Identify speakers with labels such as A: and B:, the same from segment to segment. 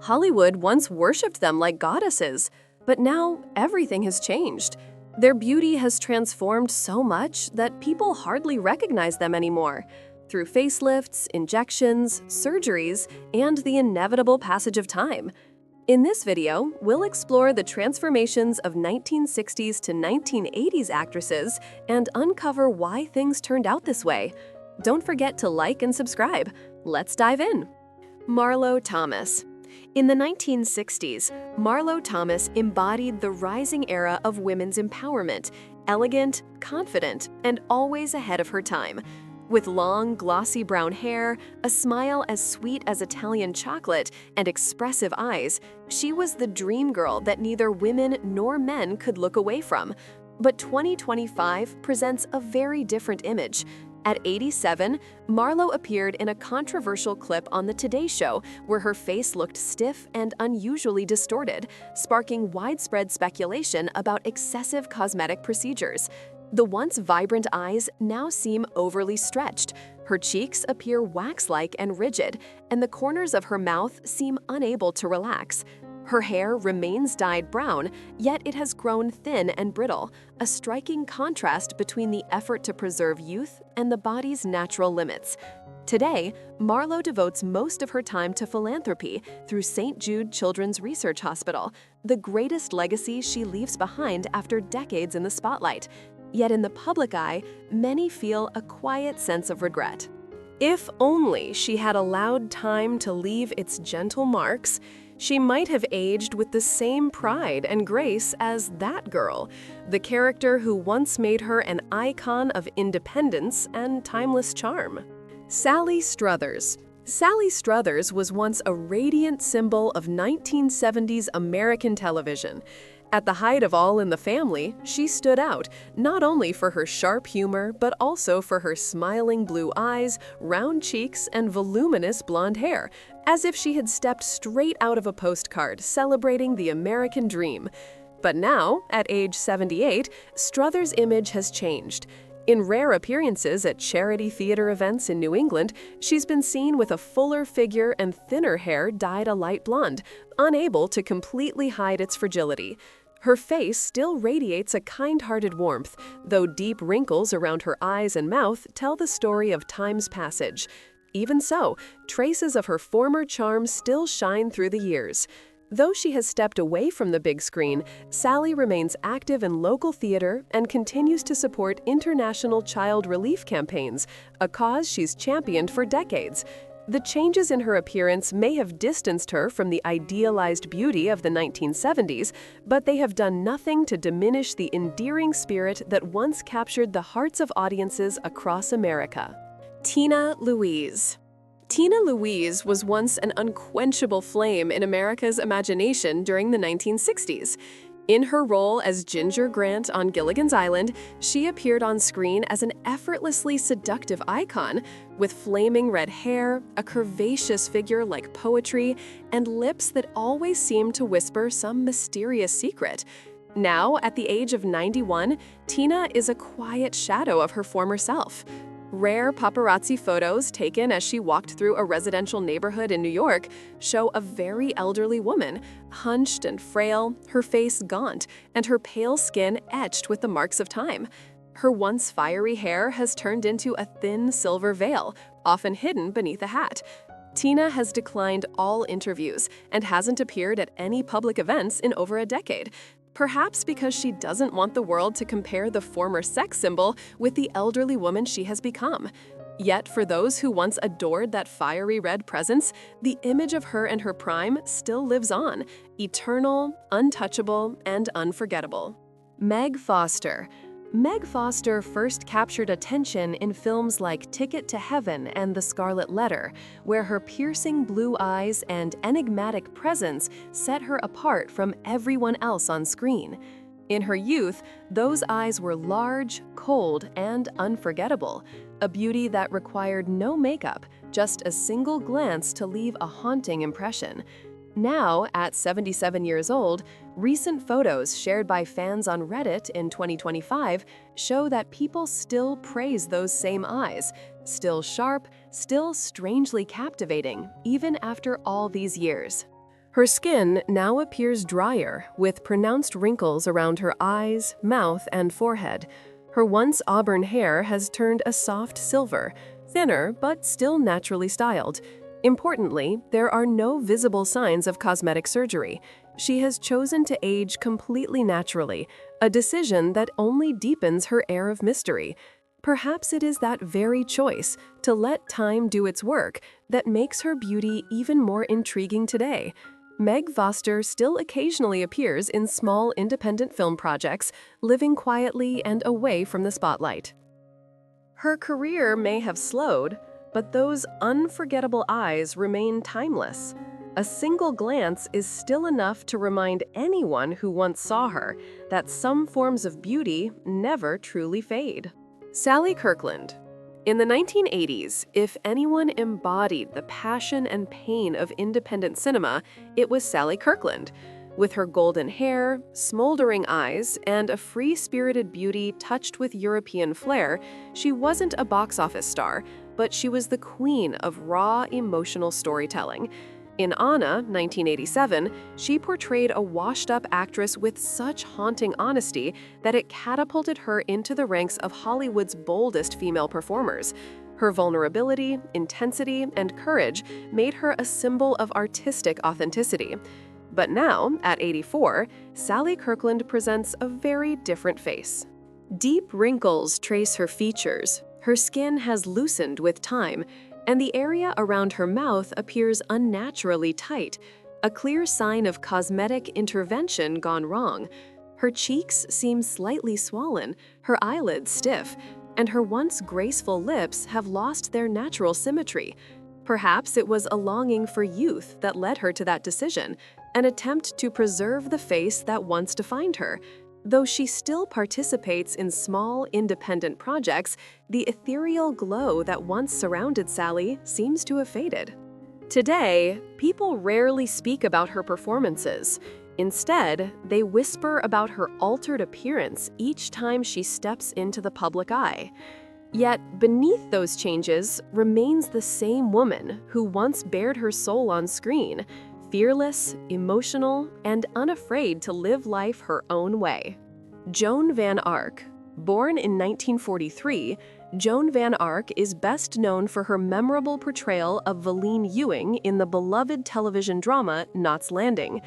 A: Hollywood once worshipped them like goddesses, but now everything has changed. Their beauty has transformed so much that people hardly recognize them anymore. Through facelifts, injections, surgeries, and the inevitable passage of time. In this video, we'll explore the transformations of 1960s to 1980s actresses and uncover why things turned out this way. Don't forget to like and subscribe. Let's dive in. Marlo Thomas. In the 1960s, Marlo Thomas embodied the rising era of women's empowerment, elegant, confident, and always ahead of her time. With long, glossy brown hair, a smile as sweet as Italian chocolate, and expressive eyes, she was the dream girl that neither women nor men could look away from. But 2025 presents a very different image. At 87, Marlo appeared in a controversial clip on The Today Show where her face looked stiff and unusually distorted, sparking widespread speculation about excessive cosmetic procedures. The once vibrant eyes now seem overly stretched. Her cheeks appear wax-like and rigid, and the corners of her mouth seem unable to relax. Her hair remains dyed brown, yet it has grown thin and brittle, a striking contrast between the effort to preserve youth and the body's natural limits. Today, Marlo devotes most of her time to philanthropy through St. Jude Children's Research Hospital, the greatest legacy she leaves behind after decades in the spotlight. Yet in the public eye, many feel a quiet sense of regret. If only she had allowed time to leave its gentle marks, she might have aged with the same pride and grace as that girl, the character who once made her an icon of independence and timeless charm. Sally Struthers. Sally Struthers was once a radiant symbol of 1970s American television. At the height of All in the Family, she stood out, not only for her sharp humor, but also for her smiling blue eyes, round cheeks, and voluminous blonde hair, as if she had stepped straight out of a postcard celebrating the American dream. But now, at age 78, Struthers' image has changed. In rare appearances at charity theater events in New England, she's been seen with a fuller figure and thinner hair dyed a light blonde, unable to completely hide its fragility. Her face still radiates a kind-hearted warmth, though deep wrinkles around her eyes and mouth tell the story of time's passage. Even so, traces of her former charm still shine through the years. Though she has stepped away from the big screen, Sally remains active in local theater and continues to support international child relief campaigns, a cause she's championed for decades. The changes in her appearance may have distanced her from the idealized beauty of the 1970s, but they have done nothing to diminish the endearing spirit that once captured the hearts of audiences across America. Tina Louise. Tina Louise was once an unquenchable flame in America's imagination during the 1960s. In her role as Ginger Grant on Gilligan's Island, she appeared on screen as an effortlessly seductive icon, with flaming red hair, a curvaceous figure like poetry, and lips that always seemed to whisper some mysterious secret. Now, at the age of 91, Tina is a quiet shadow of her former self. Rare paparazzi photos taken as she walked through a residential neighborhood in New York show a very elderly woman, hunched and frail, her face gaunt, and her pale skin etched with the marks of time. Her once fiery hair has turned into a thin silver veil, often hidden beneath a hat. Tina has declined all interviews and hasn't appeared at any public events in over a decade. Perhaps because she doesn't want the world to compare the former sex symbol with the elderly woman she has become. Yet for those who once adored that fiery red presence, the image of her in her prime still lives on, eternal, untouchable, and unforgettable. Meg Foster. Meg Foster first captured attention in films like Ticket to Heaven and The Scarlet Letter, where her piercing blue eyes and enigmatic presence set her apart from everyone else on screen. In her youth, those eyes were large, cold, and unforgettable, a beauty that required no makeup, just a single glance to leave a haunting impression. Now, at 77 years old, recent photos shared by fans on Reddit in 2025 show that people still praise those same eyes, still sharp, still strangely captivating, even after all these years. Her skin now appears drier, with pronounced wrinkles around her eyes, mouth, and forehead. Her once auburn hair has turned a soft silver, thinner but still naturally styled. Importantly, there are no visible signs of cosmetic surgery. She has chosen to age completely naturally, a decision that only deepens her air of mystery. Perhaps it is that very choice, to let time do its work, that makes her beauty even more intriguing today. Meg Foster still occasionally appears in small independent film projects, living quietly and away from the spotlight. Her career may have slowed, but those unforgettable eyes remain timeless. A single glance is still enough to remind anyone who once saw her that some forms of beauty never truly fade. Sally Kirkland. In the 1980s, if anyone embodied the passion and pain of independent cinema, it was Sally Kirkland. With her golden hair, smoldering eyes, and a free-spirited beauty touched with European flair, she wasn't a box office star, but she was the queen of raw, emotional storytelling. In Anna, 1987, she portrayed a washed-up actress with such haunting honesty that it catapulted her into the ranks of Hollywood's boldest female performers. Her vulnerability, intensity, and courage made her a symbol of artistic authenticity. But now, at 84, Sally Kirkland presents a very different face. Deep wrinkles trace her features, her skin has loosened with time, and the area around her mouth appears unnaturally tight, a clear sign of cosmetic intervention gone wrong. Her cheeks seem slightly swollen, her eyelids stiff, and her once graceful lips have lost their natural symmetry. Perhaps it was a longing for youth that led her to that decision, an attempt to preserve the face that once defined her. Though she still participates in small, independent projects, the ethereal glow that once surrounded Sally seems to have faded. Today, people rarely speak about her performances. Instead, they whisper about her altered appearance each time she steps into the public eye. Yet, beneath those changes remains the same woman who once bared her soul on screen, fearless, emotional, and unafraid to live life her own way. Joan Van Ark. Born in 1943, Joan Van Ark is best known for her memorable portrayal of Valene Ewing in the beloved television drama Knots Landing.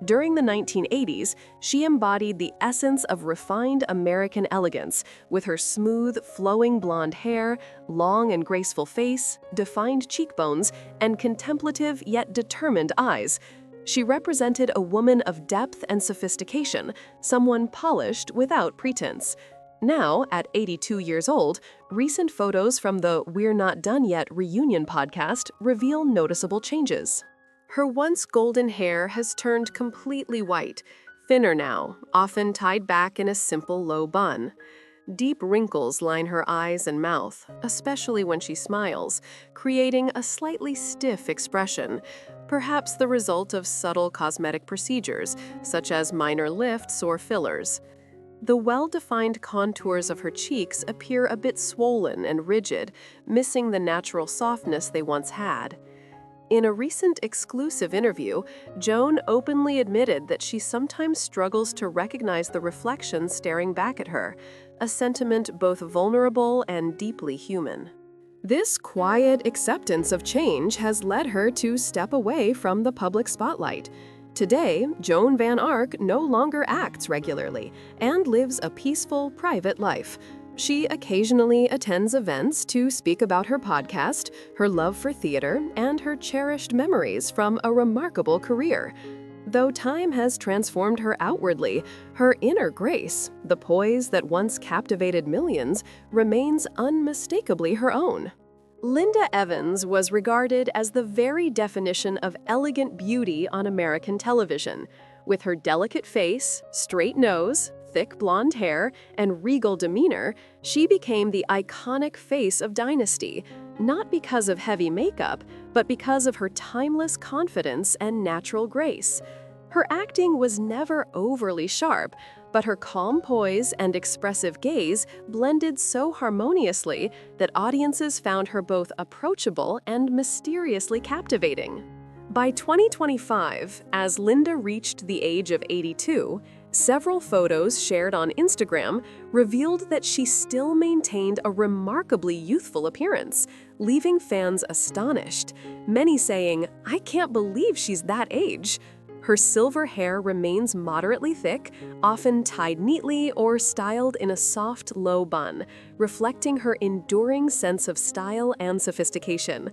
A: During the 1980s, she embodied the essence of refined American elegance, with her smooth, flowing blonde hair, long and graceful face, defined cheekbones, and contemplative yet determined eyes. She represented a woman of depth and sophistication, someone polished without pretense. Now, at 82 years old, recent photos from the We're Not Done Yet reunion podcast reveal noticeable changes. Her once golden hair has turned completely white, thinner now, often tied back in a simple low bun. Deep wrinkles line her eyes and mouth, especially when she smiles, creating a slightly stiff expression, perhaps the result of subtle cosmetic procedures, such as minor lifts or fillers. The well-defined contours of her cheeks appear a bit swollen and rigid, missing the natural softness they once had. In a recent exclusive interview, Joan openly admitted that she sometimes struggles to recognize the reflection staring back at her, a sentiment both vulnerable and deeply human. This quiet acceptance of change has led her to step away from the public spotlight. Today, Joan Van Ark no longer acts regularly and lives a peaceful, private life. She occasionally attends events to speak about her podcast, her love for theater, and her cherished memories from a remarkable career. Though time has transformed her outwardly, her inner grace, the poise that once captivated millions, remains unmistakably her own. Linda Evans was regarded as the very definition of elegant beauty on American television. With her delicate face, straight nose, thick blonde hair, and regal demeanor, she became the iconic face of Dynasty, not because of heavy makeup, but because of her timeless confidence and natural grace. Her acting was never overly sharp, but her calm poise and expressive gaze blended so harmoniously that audiences found her both approachable and mysteriously captivating. By 2025, as Linda reached the age of 82, several photos shared on Instagram revealed that she still maintained a remarkably youthful appearance, leaving fans astonished, many saying, "I can't believe she's that age." Her silver hair remains moderately thick, often tied neatly or styled in a soft, low bun, reflecting her enduring sense of style and sophistication.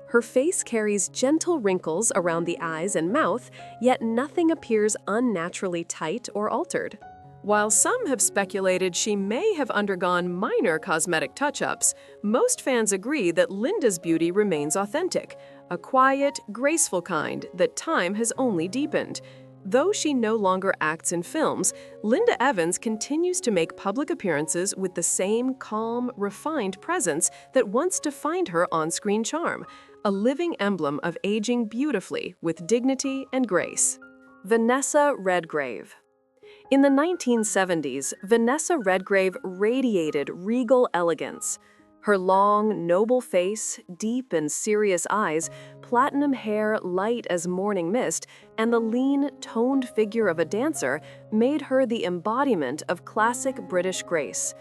A: Her face carries gentle wrinkles around the eyes and mouth, yet nothing appears unnaturally tight or altered. While some have speculated she may have undergone minor cosmetic touch-ups, most fans agree that Linda's beauty remains authentic, a quiet, graceful kind that time has only deepened. Though she no longer acts in films, Linda Evans continues to make public appearances with the same calm, refined presence that once defined her on-screen charm, a living emblem of aging beautifully with dignity and grace. Vanessa Redgrave. In the 1970s, Vanessa Redgrave radiated regal elegance. Her long, noble face, deep and serious eyes, platinum hair light as morning mist, and the lean, toned figure of a dancer made her the embodiment of classic British grace.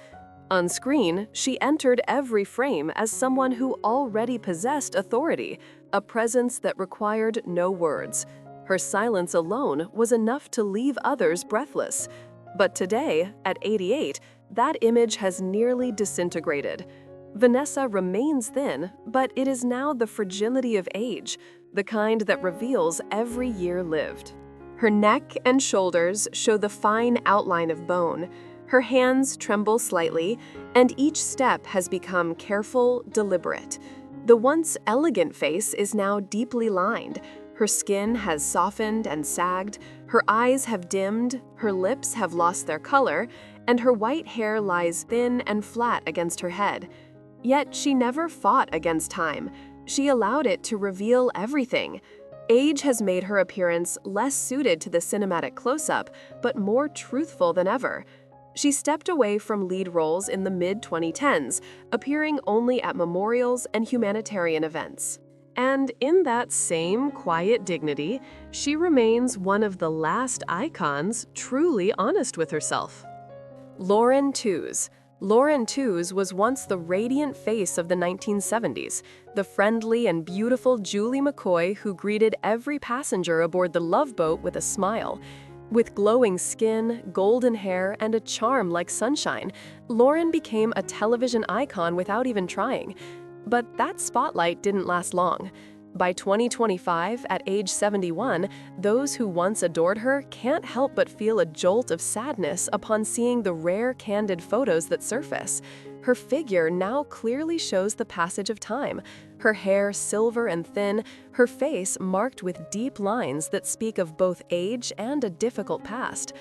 A: On screen, she entered every frame as someone who already possessed authority, a presence that required no words. Her silence alone was enough to leave others breathless. But today, at 88, that image has nearly disintegrated. Vanessa remains thin, but it is now the fragility of age, the kind that reveals every year lived. Her neck and shoulders show the fine outline of bone. Her hands tremble slightly, and each step has become careful, deliberate. The once elegant face is now deeply lined. Her skin has softened and sagged, her eyes have dimmed, her lips have lost their color, and her white hair lies thin and flat against her head. Yet she never fought against time. She allowed it to reveal everything. Age has made her appearance less suited to the cinematic close-up, but more truthful than ever. She stepped away from lead roles in the mid-2010s, appearing only at memorials and humanitarian events. And in that same quiet dignity, she remains one of the last icons truly honest with herself. Lauren Tewes. Lauren Tewes was once the radiant face of the 1970s, the friendly and beautiful Julie McCoy who greeted every passenger aboard the Love Boat with a smile. With glowing skin, golden hair, and a charm like sunshine, Lauren became a television icon without even trying. But that spotlight didn't last long. By 2025, at age 71, those who once adored her can't help but feel a jolt of sadness upon seeing the rare candid photos that surface. Her figure now clearly shows the passage of time, her hair silver and thin, her face marked with deep lines that speak of both age and a difficult past.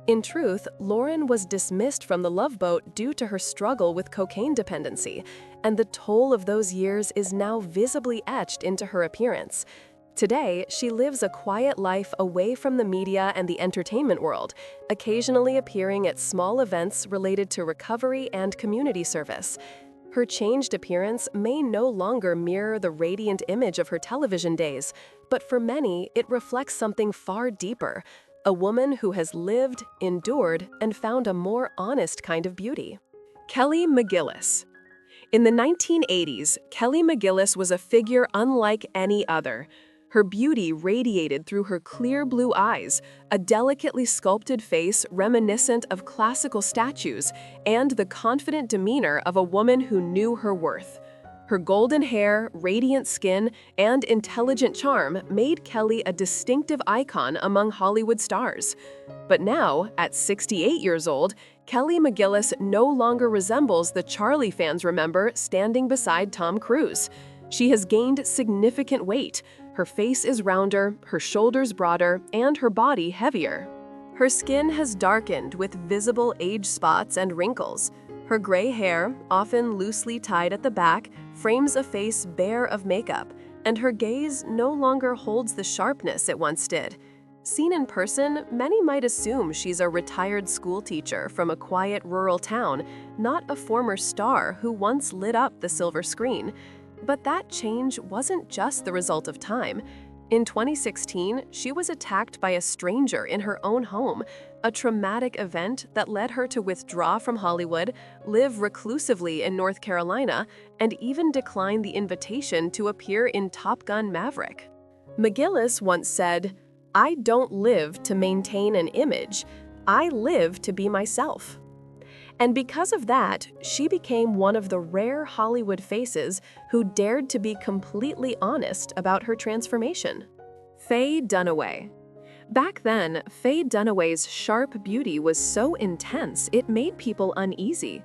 A: In truth, Lauren was dismissed from the Love Boat due to her struggle with cocaine dependency, and the toll of those years is now visibly etched into her appearance. Today, she lives a quiet life away from the media and the entertainment world, occasionally appearing at small events related to recovery and community service. Her changed appearance may no longer mirror the radiant image of her television days, but for many, it reflects something far deeper. A woman who has lived, endured, and found a more honest kind of beauty. Kelly McGillis. In the 1980s, Kelly McGillis was a figure unlike any other. Her beauty radiated through her clear blue eyes, a delicately sculpted face reminiscent of classical statues, and the confident demeanor of a woman who knew her worth. Her golden hair, radiant skin, and intelligent charm made Kelly a distinctive icon among Hollywood stars. But now, at 68 years old, Kelly McGillis no longer resembles the Charlie fans remember standing beside Tom Cruise. She has gained significant weight. Her face is rounder, her shoulders broader, and her body heavier. Her skin has darkened with visible age spots and wrinkles. Her gray hair, often loosely tied at the back, frames a face bare of makeup, and her gaze no longer holds the sharpness it once did. Seen in person, many might assume she's a retired school teacher from a quiet rural town, not a former star who once lit up the silver screen. But that change wasn't just the result of time. In 2016, she was attacked by a stranger in her own home, a traumatic event that led her to withdraw from Hollywood, live reclusively in North Carolina, and even decline the invitation to appear in Top Gun: Maverick. McGillis once said, "I don't live to maintain an image. I live to be myself." And because of that, she became one of the rare Hollywood faces who dared to be completely honest about her transformation. Faye Dunaway. Back then, Faye Dunaway's sharp beauty was so intense it made people uneasy.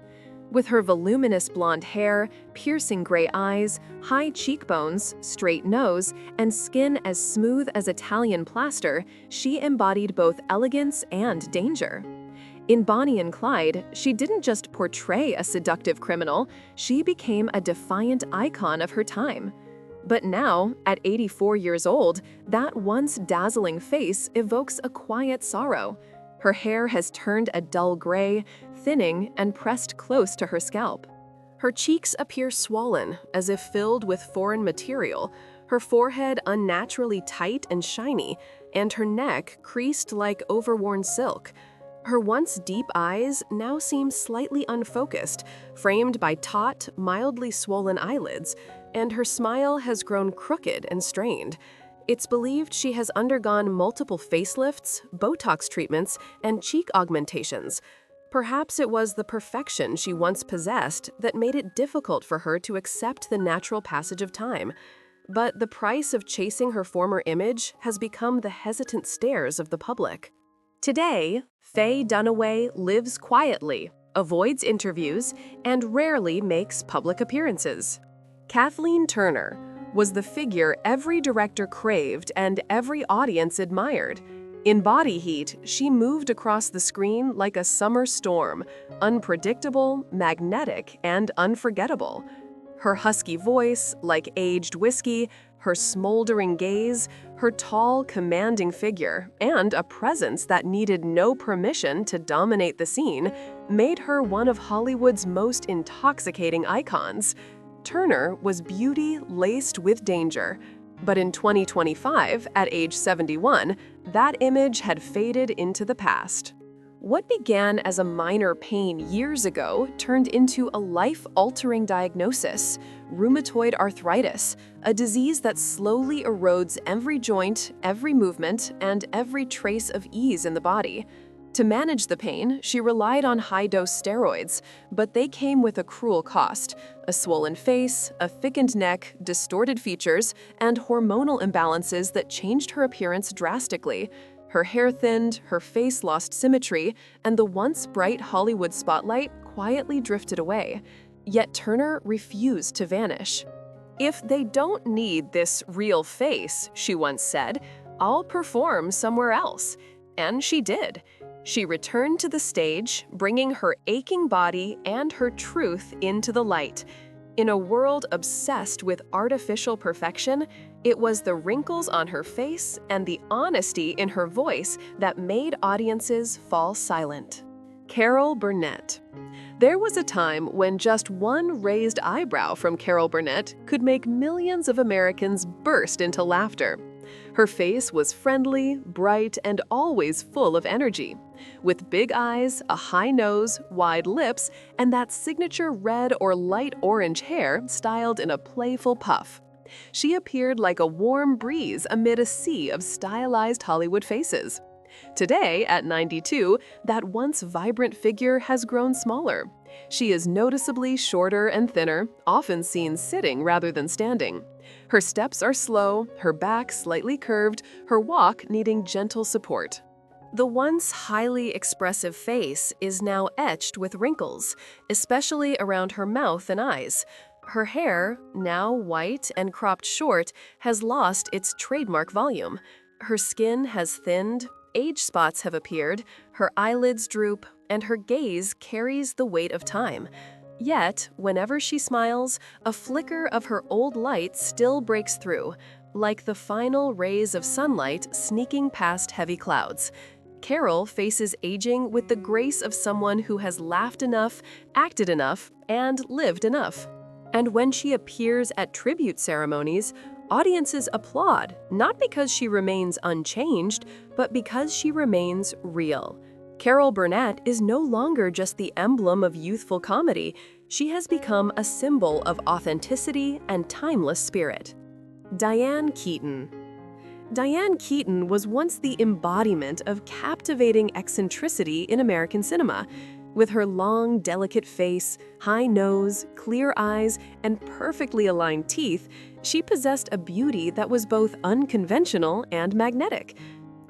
A: With her voluminous blonde hair, piercing gray eyes, high cheekbones, straight nose, and skin as smooth as Italian plaster, she embodied both elegance and danger. In Bonnie and Clyde, she didn't just portray a seductive criminal, she became a defiant icon of her time. But now, at 84 years old, that once dazzling face evokes a quiet sorrow. Her hair has turned a dull gray, thinning and pressed close to her scalp. Her cheeks appear swollen, as if filled with foreign material, her forehead unnaturally tight and shiny, and her neck creased like overworn silk. Her once deep eyes now seem slightly unfocused, framed by taut, mildly swollen eyelids, and her smile has grown crooked and strained. It's believed she has undergone multiple facelifts, Botox treatments, and cheek augmentations. Perhaps it was the perfection she once possessed that made it difficult for her to accept the natural passage of time. But the price of chasing her former image has become the hesitant stares of the public. Today, Faye Dunaway lives quietly, avoids interviews, and rarely makes public appearances. Kathleen Turner was the figure every director craved and every audience admired. In Body Heat, she moved across the screen like a summer storm, unpredictable, magnetic, and unforgettable. Her husky voice, like aged whiskey, her smoldering gaze, her tall, commanding figure, and a presence that needed no permission to dominate the scene, made her one of Hollywood's most intoxicating icons. Turner was beauty laced with danger. But in 2025, at age 71, that image had faded into the past. What began as a minor pain years ago turned into a life-altering diagnosis: rheumatoid arthritis, a disease that slowly erodes every joint, every movement, and every trace of ease in the body. To manage the pain, she relied on high-dose steroids, but they came with a cruel cost: a swollen face, a thickened neck, distorted features, and hormonal imbalances that changed her appearance drastically. Her hair thinned, her face lost symmetry, and the once bright Hollywood spotlight quietly drifted away. Yet Turner refused to vanish. "If they don't need this real face," she once said, "I'll perform somewhere else." And she did. She returned to the stage, bringing her aching body and her truth into the light. In a world obsessed with artificial perfection, it was the wrinkles on her face and the honesty in her voice that made audiences fall silent. Carol Burnett. There was a time when just one raised eyebrow from Carol Burnett could make millions of Americans burst into laughter. Her face was friendly, bright, and always full of energy. With big eyes, a high nose, wide lips, and that signature red or light orange hair styled in a playful puff. She appeared like a warm breeze amid a sea of stylized Hollywood faces. Today, at 92, that once vibrant figure has grown smaller. She is noticeably shorter and thinner, often seen sitting rather than standing. Her steps are slow, her back slightly curved, her walk needing gentle support. The once highly expressive face is now etched with wrinkles, especially around her mouth and eyes. Her hair, now white and cropped short, has lost its trademark volume. Her skin has thinned, age spots have appeared, her eyelids droop, and her gaze carries the weight of time. Yet, whenever she smiles, a flicker of her old light still breaks through, like the final rays of sunlight sneaking past heavy clouds. Carol faces aging with the grace of someone who has laughed enough, acted enough, and lived enough. And when she appears at tribute ceremonies, Audiences applaud, not because she remains unchanged, but because she remains real. Carol Burnett is no longer just the emblem of youthful comedy. She has become a symbol of authenticity and timeless spirit. Diane Keaton. Diane Keaton was once the embodiment of captivating eccentricity in American cinema. With her long, delicate face, high nose, clear eyes, and perfectly aligned teeth, she possessed a beauty that was both unconventional and magnetic.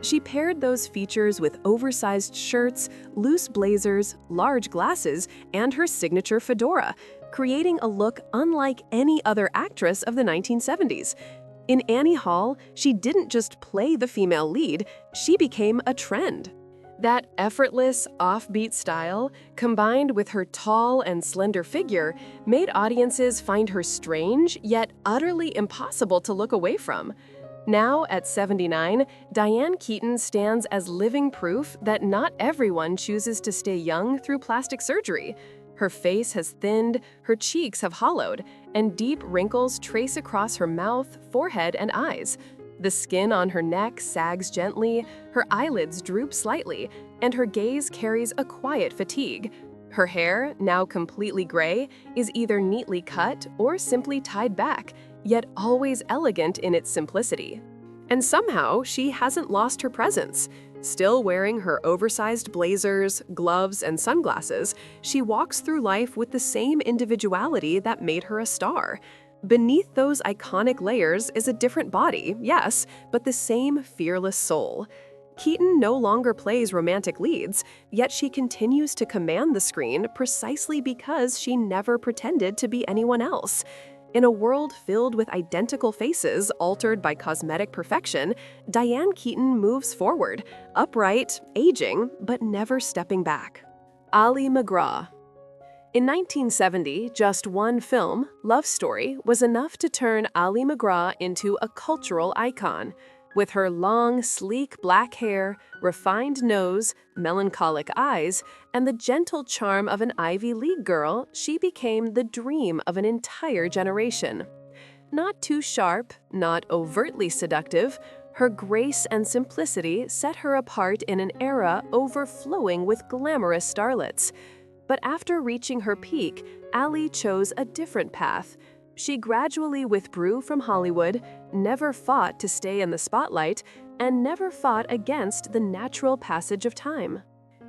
A: She paired those features with oversized shirts, loose blazers, large glasses, and her signature fedora, creating a look unlike any other actress of the 1970s. In Annie Hall, she didn't just play the female lead, she became a trend. That effortless, offbeat style, combined with her tall and slender figure, made audiences find her strange, yet utterly impossible to look away from. Now, at 79, Diane Keaton stands as living proof that not everyone chooses to stay young through plastic surgery. Her face has thinned, her cheeks have hollowed, and deep wrinkles trace across her mouth, forehead, and eyes. The skin on her neck sags gently, her eyelids droop slightly, and her gaze carries a quiet fatigue. Her hair, now completely gray, is either neatly cut or simply tied back, yet always elegant in its simplicity. And somehow, she hasn't lost her presence. Still wearing her oversized blazers, gloves, and sunglasses, she walks through life with the same individuality that made her a star. Beneath those iconic layers is a different body, yes, but the same fearless soul. Keaton no longer plays romantic leads, yet she continues to command the screen precisely because she never pretended to be anyone else. In a world filled with identical faces altered by cosmetic perfection, Diane Keaton moves forward, upright, aging, but never stepping back. Ali MacGraw. In 1970, just one film, Love Story, was enough to turn Ali MacGraw into a cultural icon. With her long, sleek black hair, refined nose, melancholic eyes, and the gentle charm of an Ivy League girl, she became the dream of an entire generation. Not too sharp, not overtly seductive, her grace and simplicity set her apart in an era overflowing with glamorous starlets. But after reaching her peak, Ali chose a different path. She gradually withdrew from Hollywood, never fought to stay in the spotlight, and never fought against the natural passage of time.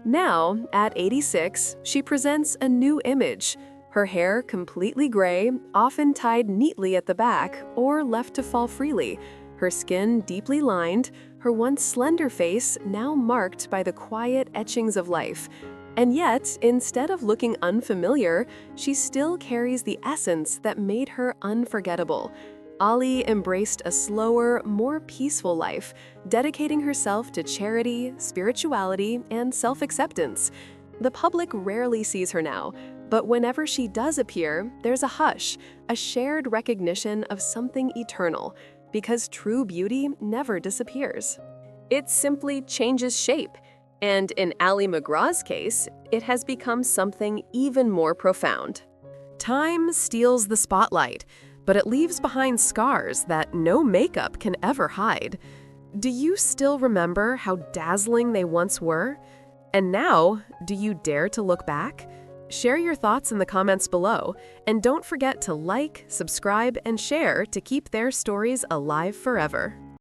A: Now, at 86, she presents a new image. Her hair completely gray, often tied neatly at the back or left to fall freely. Her skin deeply lined, her once slender face now marked by the quiet etchings of life. And yet, instead of looking unfamiliar, she still carries the essence that made her unforgettable. Ali embraced a slower, more peaceful life, dedicating herself to charity, spirituality, and self-acceptance. The public rarely sees her now, but whenever she does appear, there's a hush, a shared recognition of something eternal, because true beauty never disappears. It simply changes shape. And in Ali MacGraw's case, it has become something even more profound. Time steals the spotlight, but it leaves behind scars that no makeup can ever hide. Do you still remember how dazzling they once were? And now, do you dare to look back? Share your thoughts in the comments below, and don't forget to like, subscribe, and share to keep their stories alive forever.